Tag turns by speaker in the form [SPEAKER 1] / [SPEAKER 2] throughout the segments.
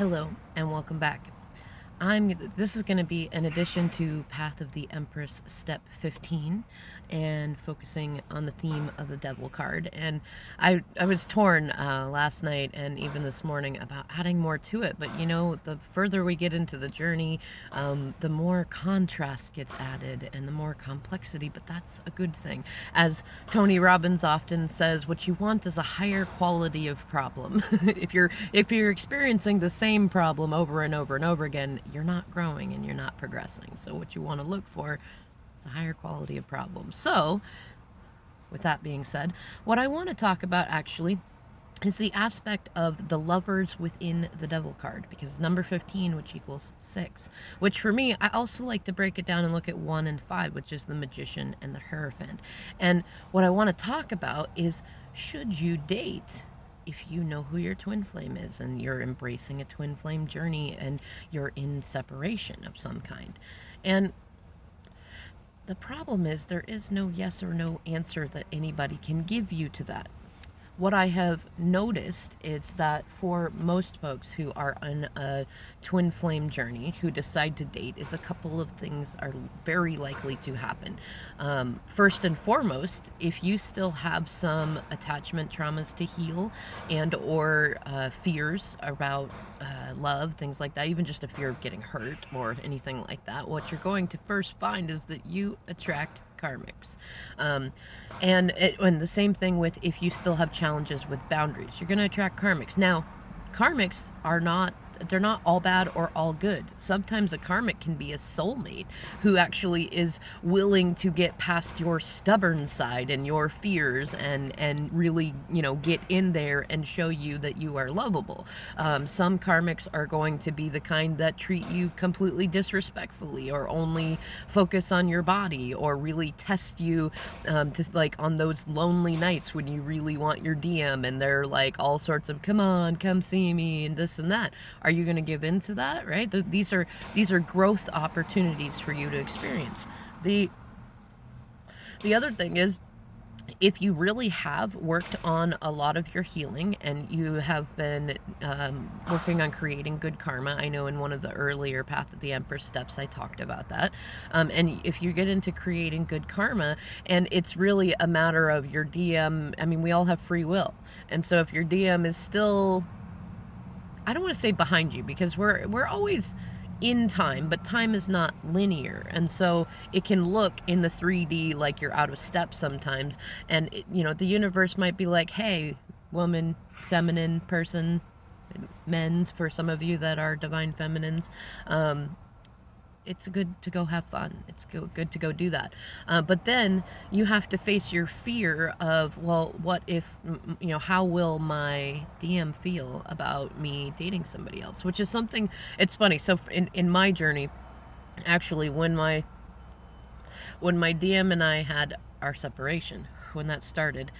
[SPEAKER 1] Hello and welcome back. This is going to be an addition to Path of the Empress Step 15 and focusing on the theme of the Devil card. And I was torn last night and even this morning about adding more to it. But the further we get into the journey, the more contrast gets added and the more complexity. But that's a good thing. As Tony Robbins often says, what you want is a higher quality of problem. if you're experiencing the same problem over and over and over again, you're not growing and you're not progressing. So what you want to look for is a higher quality of problems. So with that being said, what I want to talk about actually is the aspect of the lovers within the Devil card, because number 15, which equals 6, which for me, I also like to break it down and look at 1 and 5, which is the Magician and the Hierophant. And what I want to talk about is, should you date if you know who your twin flame is and you're embracing a twin flame journey and you're in separation of some kind? And the problem is there is no yes or no answer that anybody can give you to that. What I have noticed is that for most folks who are on a twin flame journey, who decide to date, is a couple of things are very likely to happen. First and foremost, if you still have some attachment traumas to heal and or fears about love, things like that, even just a fear of getting hurt or anything like that, what you're going to first find is that you attract karmics. And the same thing with if you still have challenges with boundaries, you're going to attract karmics. Now, karmics they're not all bad or all good. Sometimes a karmic can be a soulmate who actually is willing to get past your stubborn side and your fears and really, get in there and show you that you are lovable. Some karmics are going to be the kind that treat you completely disrespectfully or only focus on your body or really test you just like on those lonely nights when you really want your DM and they're like all sorts of, come on, come see me and this and that. Are you going to give in to that, right? These are growth opportunities for you to experience. The other thing is, if you really have worked on a lot of your healing and you have been working on creating good karma, I know in one of the earlier Path of the Empress steps I talked about that, and if you get into creating good karma and it's really a matter of your DM, I mean, we all have free will, and so if your DM is still, I don't want to say behind you, because we're always in time, but time is not linear, and so it can look in the 3D like you're out of step sometimes, and the universe might be like, hey, woman, feminine person, men's for some of you that are divine feminines, it's good to go have fun. It's good to go do that. But then you have to face your fear of, well, what if, how will my DM feel about me dating somebody else? Which is something, it's funny. So in my journey, actually, when my DM and I had our separation, when that started,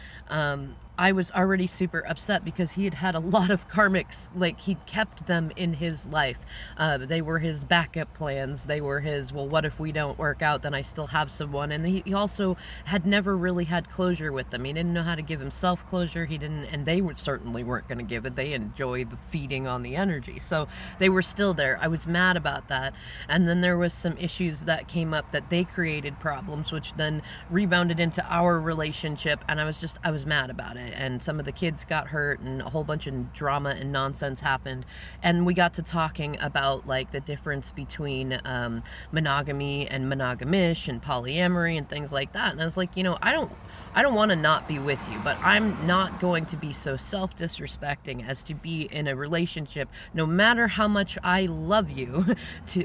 [SPEAKER 1] I was already super upset because he had had a lot of karmics, like he'd kept them in his life. They were his backup plans. They were his, well, what if we don't work out, then I still have someone. And he also had never really had closure with them. He didn't know how to give himself closure. He didn't, and they certainly weren't going to give it. They enjoy the feeding on the energy. So they were still there. I was mad about that. And then there was some issues that came up that they created problems, which then rebounded into our relationship. And I was mad about it. And some of the kids got hurt and a whole bunch of drama and nonsense happened. And we got to talking about like the difference between monogamy and monogamish and polyamory and things like that. And I was like, I don't want to not be with you, but I'm not going to be so self-disrespecting as to be in a relationship, no matter how much I love you,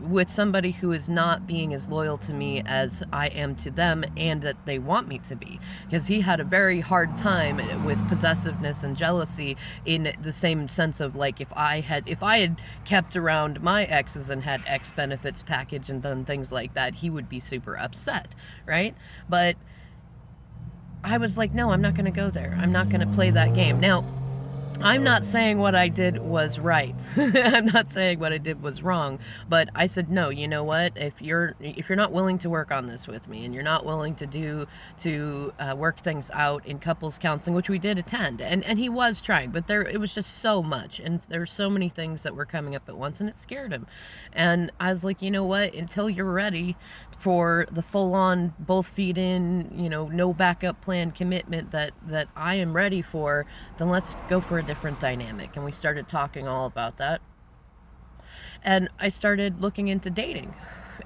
[SPEAKER 1] with somebody who is not being as loyal to me as I am to them and that they want me to be. Because he had a very hard time with possessiveness and jealousy, in the same sense of like, if I had kept around my exes and had ex benefits package and done things like that, he would be super upset, right? But I was like, no, I'm not going to go there. I'm not going to play that game. Now, I'm not saying what I did was right. I'm not saying what I did was wrong, but I said, no, you know what? If you're not willing to work on this with me, and you're not willing to work things out in couples counseling, which we did attend, and he was trying, but it was just so much, and there were so many things that were coming up at once, and it scared him. And I was like, you know what? Until you're ready for the full-on, both feet in, no backup plan commitment that I am ready for, then let's go for a different dynamic. And we started talking all about that. And I started looking into dating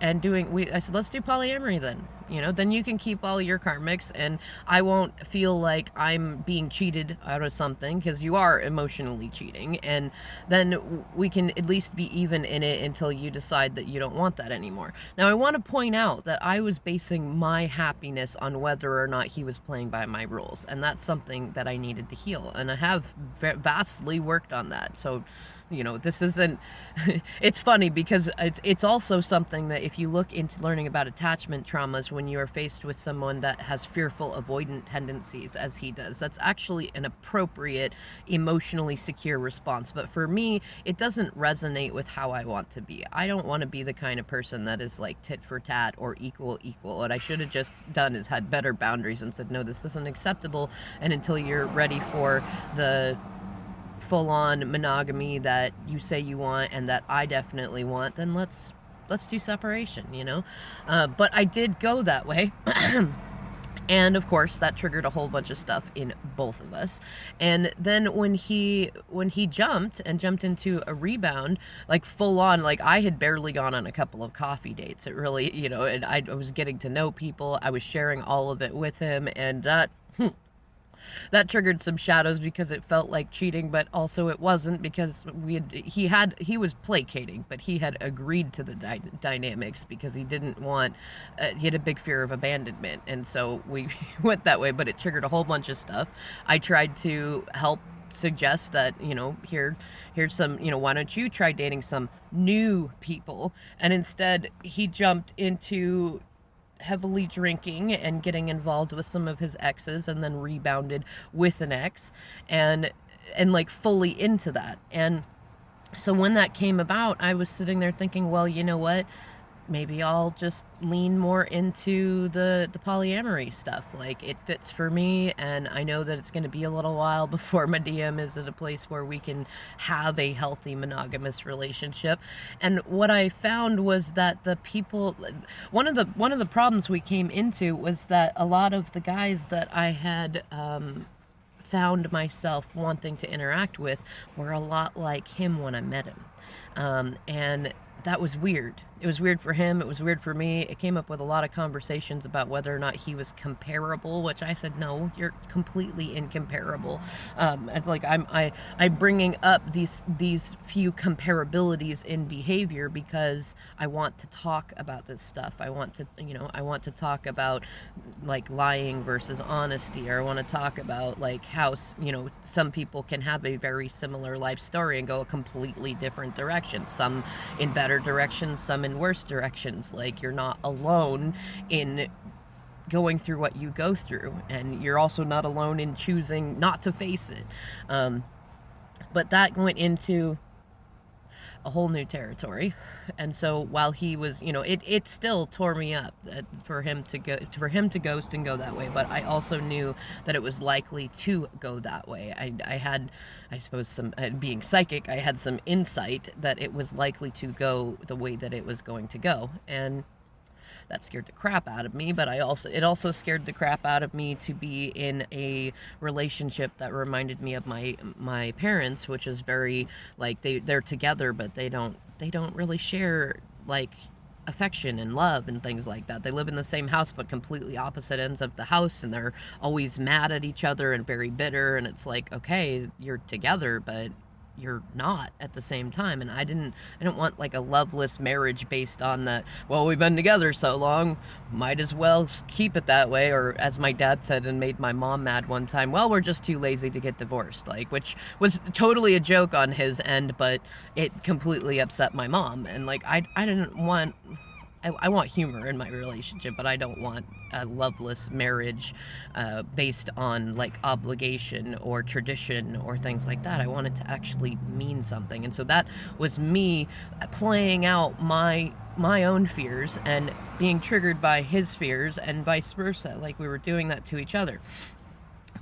[SPEAKER 1] and I said, let's do polyamory then. Then you can keep all your karmics, and I won't feel like I'm being cheated out of something, because you are emotionally cheating, and then we can at least be even in it until you decide that you don't want that anymore. Now, I want to point out that I was basing my happiness on whether or not he was playing by my rules, and that's something that I needed to heal, and I have vastly worked on that. So this isn't, it's funny because it's also something that if you look into learning about attachment traumas, when you are faced with someone that has fearful avoidant tendencies, as he does, that's actually an appropriate, emotionally secure response. But for me, it doesn't resonate with how I want to be. I don't want to be the kind of person that is like tit for tat or equal. What I should have just done is had better boundaries and said, no, this isn't acceptable. And until you're ready for the full-on monogamy that you say you want and that I definitely want, then let's do separation, but I did go that way. And of course that triggered a whole bunch of stuff in both of us. And then when he jumped into a rebound, like full on, like I had barely gone on a couple of coffee dates. It really, and I was getting to know people, I was sharing all of it with him, and that triggered some shadows because it felt like cheating, but also it wasn't, because he was placating, but he had agreed to the dynamics because he didn't want, he had a big fear of abandonment, and so we went that way, but it triggered a whole bunch of stuff. I tried to help suggest that, here's some, why don't you try dating some new people, and instead he jumped into heavily drinking and getting involved with some of his exes, and then rebounded with an ex, and like fully into that. And so when that came about, I was sitting there thinking, well, you know what, maybe I'll just lean more into the polyamory stuff. Like, it fits for me, and I know that it's going to be a little while before my DM is at a place where we can have a healthy monogamous relationship. And what I found was that the people, one of the problems we came into was that a lot of the guys that I had found myself wanting to interact with were a lot like him when I met him, and that was weird. It was weird for him. It was weird for me. It came up with a lot of conversations about whether or not he was comparable, which I said, no, you're completely incomparable. It's like I'm bringing up these few comparabilities in behavior because I want to talk about this stuff. I want to talk about like lying versus honesty, or I want to talk about like how, some people can have a very similar life story and go a completely different direction. Some in better directions, some in worse directions. Like, you're not alone in going through what you go through, and you're also not alone in choosing not to face it. But that went into a whole new territory. And so while he was, it still tore me up for him to ghost and go that way. But I also knew that it was likely to go that way. I had, I suppose, some, being psychic, I had some insight that it was likely to go the way that it was going to go. And that scared the crap out of me, but it also scared the crap out of me to be in a relationship that reminded me of my parents, which is very like they're together, but they don't really share like affection and love and things like that. They live in the same house but completely opposite ends of the house, and they're always mad at each other and very bitter, and it's like, okay, you're together, but you're not at the same time. And I didn't want like a loveless marriage based on that, well, we've been together so long, might as well keep it that way. Or as my dad said and made my mom mad one time, well, we're just too lazy to get divorced, like, which was totally a joke on his end, but it completely upset my mom. And like, I didn't want I want humor in my relationship, but I don't want a loveless marriage based on like obligation or tradition or things like that. I want it to actually mean something. And so that was me playing out my own fears and being triggered by his fears and vice versa. Like we were doing that to each other.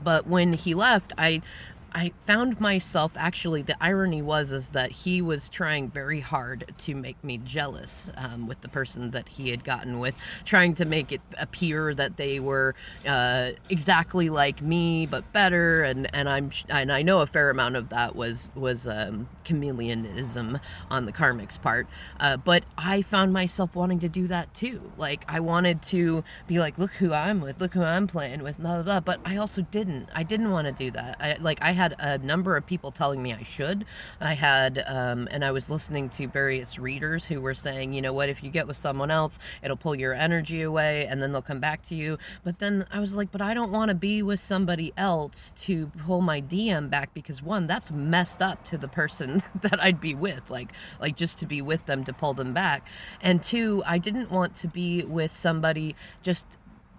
[SPEAKER 1] But when he left, I found myself, actually, the irony is that he was trying very hard to make me jealous with the person that he had gotten with, trying to make it appear that they were exactly like me but better, and I know a fair amount of that was chameleonism on the karmic's part, but I found myself wanting to do that too. Like I wanted to be like, look who I'm with, look who I'm playing with, blah blah blah. But I also didn't want to do that. I had a number of people telling me I should. I had, and I was listening to various readers who were saying, you know what, if you get with someone else, it'll pull your energy away and then they'll come back to you. But then I was like, but I don't want to be with somebody else to pull my DM back, because one, that's messed up to the person that I'd be with, like just to be with them to pull them back. And two, I didn't want to be with somebody just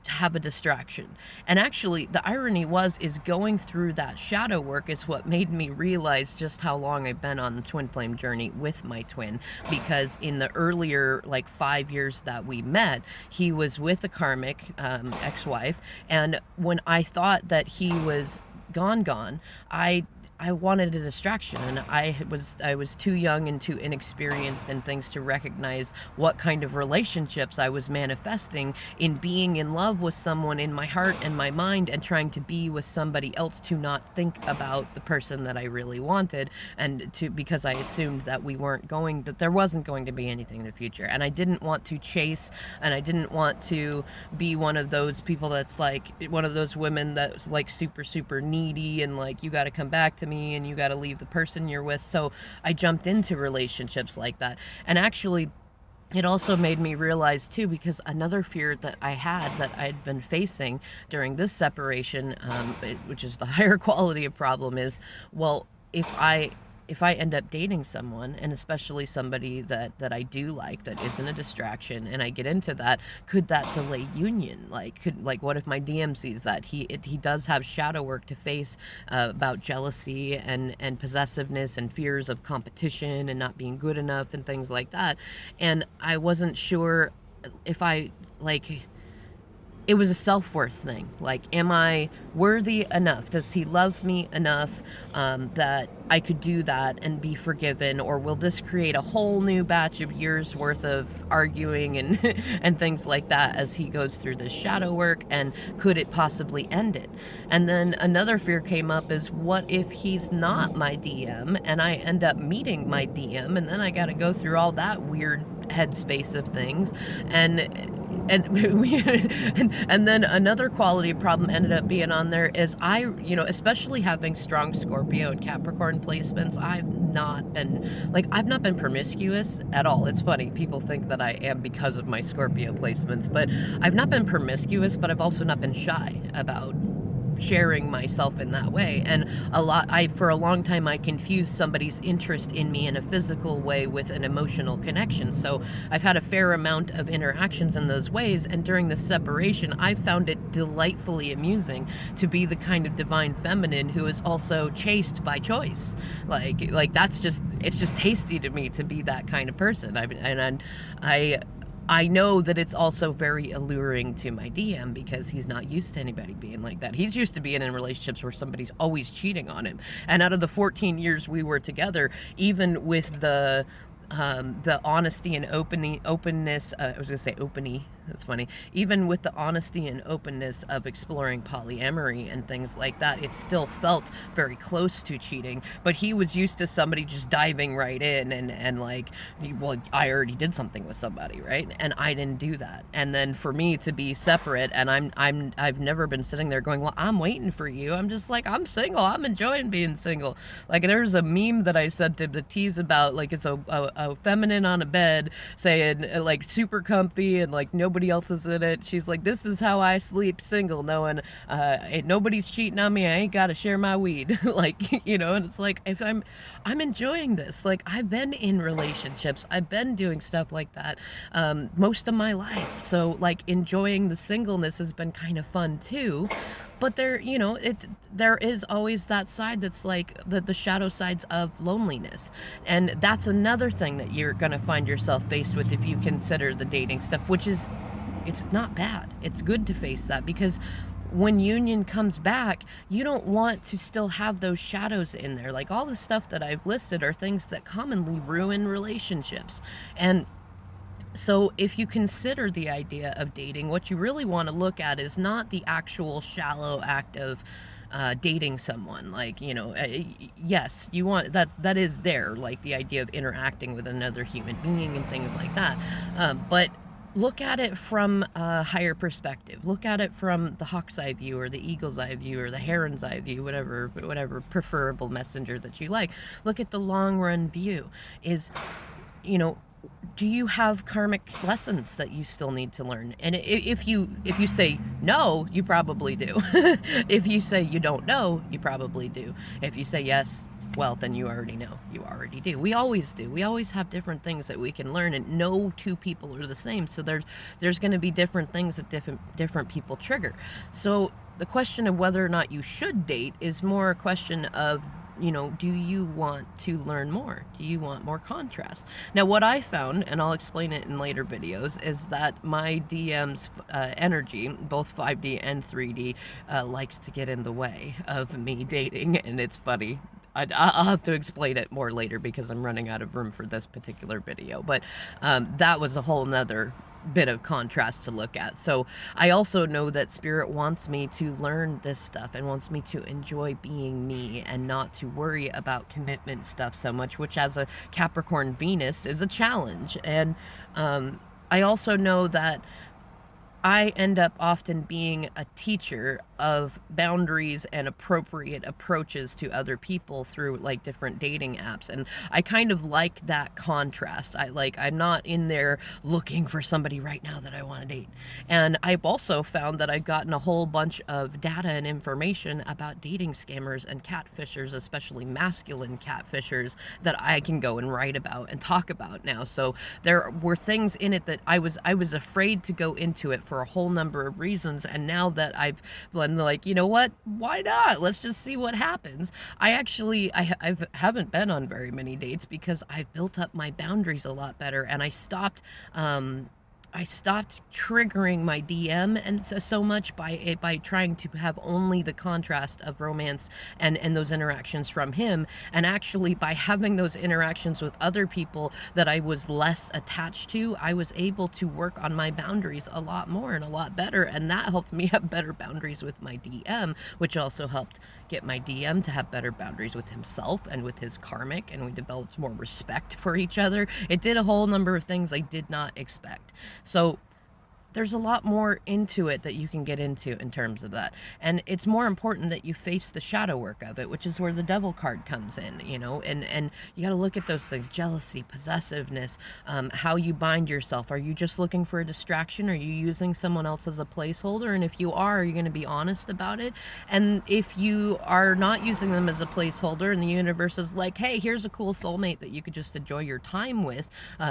[SPEAKER 1] have a distraction. And actually the irony is going through that shadow work is what made me realize just how long I've been on the twin flame journey with my twin, because in the earlier like 5 years that we met, he was with a karmic ex-wife, and when I thought that he was gone, I wanted a distraction, and I was too young and too inexperienced in things to recognize what kind of relationships I was manifesting in being in love with someone in my heart and my mind, and trying to be with somebody else to not think about the person that I really wanted, and because I assumed that there wasn't going to be anything in the future. And I didn't want to chase, and I didn't want to be one of those people that's like one of those women that's like super, super needy and like, you got to come back to me and you got to leave the person you're with. So I jumped into relationships like that. And actually, it also made me realize too, because another fear that I had that I'd been facing during this separation, which is the higher quality of problem, is, well, if I end up dating someone, and especially somebody that I do like, that isn't a distraction, and I get into that, could that delay union? Like what if my DM sees that he does have shadow work to face about jealousy and possessiveness and fears of competition and not being good enough and things like that. And I wasn't sure if it was a self-worth thing. Like, am I worthy enough? Does he love me enough that I could do that and be forgiven? Or will this create a whole new batch of years worth of arguing and and things like that as he goes through this shadow work? And could it possibly end it? And then another fear came up is, what if he's not my DM and I end up meeting my DM, and then I got to go through all that weird headspace of things, and then another quality problem ended up being on there is especially having strong Scorpio and Capricorn placements, I've not been promiscuous at all. It's funny, people think that I am because of my Scorpio placements, but I've not been promiscuous, but I've also not been shy about sharing myself in that way. And for a long time I confused somebody's interest in me in a physical way with an emotional connection. So I've had a fair amount of interactions in those ways, and during the separation I found it delightfully amusing to be the kind of divine feminine who is also chaste by choice. Like it's just tasty to me to be that kind of person. I know that it's also very alluring to my DM, because he's not used to anybody being like that. He's used to being in relationships where somebody's always cheating on him. And out of the 14 years we were together, even with the honesty and openness, I was going to say openly, that's funny. Even with the honesty and openness of exploring polyamory and things like that, it still felt very close to cheating. But he was used to somebody just diving right in and like, well, I already did something with somebody, right? And I didn't do that. And then for me to be separate, and I've never been sitting there going, well, I'm waiting for you. I'm just like, I'm single. I'm enjoying being single. Like, there's a meme that I sent him to tease about, like, it's a feminine on a bed saying like super comfy and like nobody nobody else is in it. She's like, this is how I sleep single, knowing ain't nobody's cheating on me. I ain't got to share my weed. Like, you know, and it's like, if I'm enjoying this. Like, I've been in relationships. I've been doing stuff like that most of my life. So like enjoying the singleness has been kind of fun too. But there, you know, there is always that side that's like the shadow sides of loneliness. And that's another thing that you're going to find yourself faced with if you consider the dating stuff, which is, it's not bad. It's good to face that, because when union comes back, you don't want to still have those shadows in there. Like, all the stuff that I've listed are things that commonly ruin relationships. And so if you consider the idea of dating, what you really want to look at is not the actual shallow act of dating someone. Like, you know, yes, you want that is there, like the idea of interacting with another human being and things like that. But look at it from a higher perspective. Look at it from the hawk's eye view, or the eagle's eye view, or the heron's eye view, whatever preferable messenger that you like. Look at the long run view. Is, you know, do you have karmic lessons that you still need to learn? And if you say no, you probably do. If you say you don't know, you probably do. If you say yes, well, then you already know. You already do. We always do. We always have different things that we can learn, and no two people are the same. So there's going to be different things that different people trigger. So the question of whether or not you should date is more a question of, you know, do you want to learn more? Do you want more contrast? Now, what I found, and I'll explain it in later videos, is that my DM's energy, both 5D and 3D, likes to get in the way of me dating, and it's funny. I'll have to explain it more later because I'm running out of room for this particular video, but that was a whole nother bit of contrast to look at. So I also know that Spirit wants me to learn this stuff and wants me to enjoy being me and not to worry about commitment stuff so much, which as a Capricorn Venus is a challenge. And I also know that I end up often being a teacher of boundaries and appropriate approaches to other people through like different dating apps. And I kind of like that contrast. I'm not in there looking for somebody right now that I want to date. And I've also found that I've gotten a whole bunch of data and information about dating scammers and catfishers, especially masculine catfishers, that I can go and write about and talk about now. So there were things in it that I was afraid to go into it for a whole number of reasons. And now that I've been like, you know what, why not? Let's just see what happens. I haven't been on very many dates because I've built up my boundaries a lot better, and I stopped triggering my DM and so much by trying to have only the contrast of romance and those interactions from him, and actually by having those interactions with other people that I was less attached to, I was able to work on my boundaries a lot more and a lot better, and that helped me have better boundaries with my DM, which also helped get my DM to have better boundaries with himself and with his karmic, and we developed more respect for each other. It did a whole number of things I did not expect. So there's a lot more into it that you can get into in terms of that. And it's more important that you face the shadow work of it, which is where the devil card comes in, you know, and you got to look at those things: jealousy, possessiveness, how you bind yourself. Are you just looking for a distraction? Are you using someone else as a placeholder? And if you are you going to be honest about it? And if you are not using them as a placeholder, and the universe is like, hey, here's a cool soulmate that you could just enjoy your time with,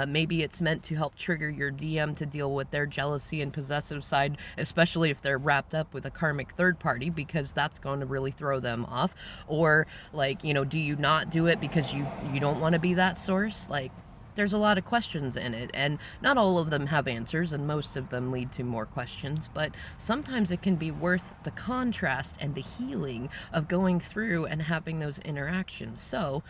[SPEAKER 1] maybe it's meant to help trigger your DM to deal with their jealousy and possessive side, especially if they're wrapped up with a karmic third party, because that's going to really throw them off. Or like, you know, do you not do it because you don't want to be that source? Like, there's a lot of questions in it, and not all of them have answers, and most of them lead to more questions, but sometimes it can be worth the contrast and the healing of going through and having those interactions. So,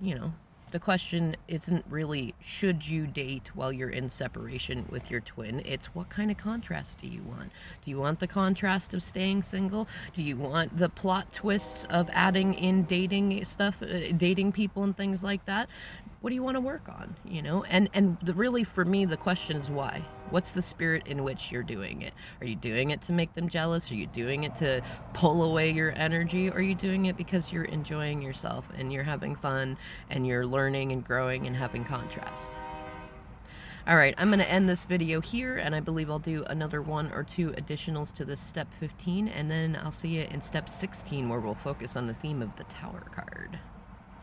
[SPEAKER 1] you know, the question isn't really, should you date while you're in separation with your twin? It's, what kind of contrast do you want? Do you want the contrast of staying single? Do you want the plot twists of adding in dating stuff, dating people and things like that? What do you want to work on, you know? And really, for me, the question is why? What's the spirit in which you're doing it? Are you doing it to make them jealous? Are you doing it to pull away your energy? Or are you doing it because you're enjoying yourself and you're having fun and you're learning and growing and having contrast? Alright, I'm going to end this video here, and I believe I'll do another 1 or 2 additionals to this step 15, and then I'll see you in step 16, where we'll focus on the theme of the Tower card.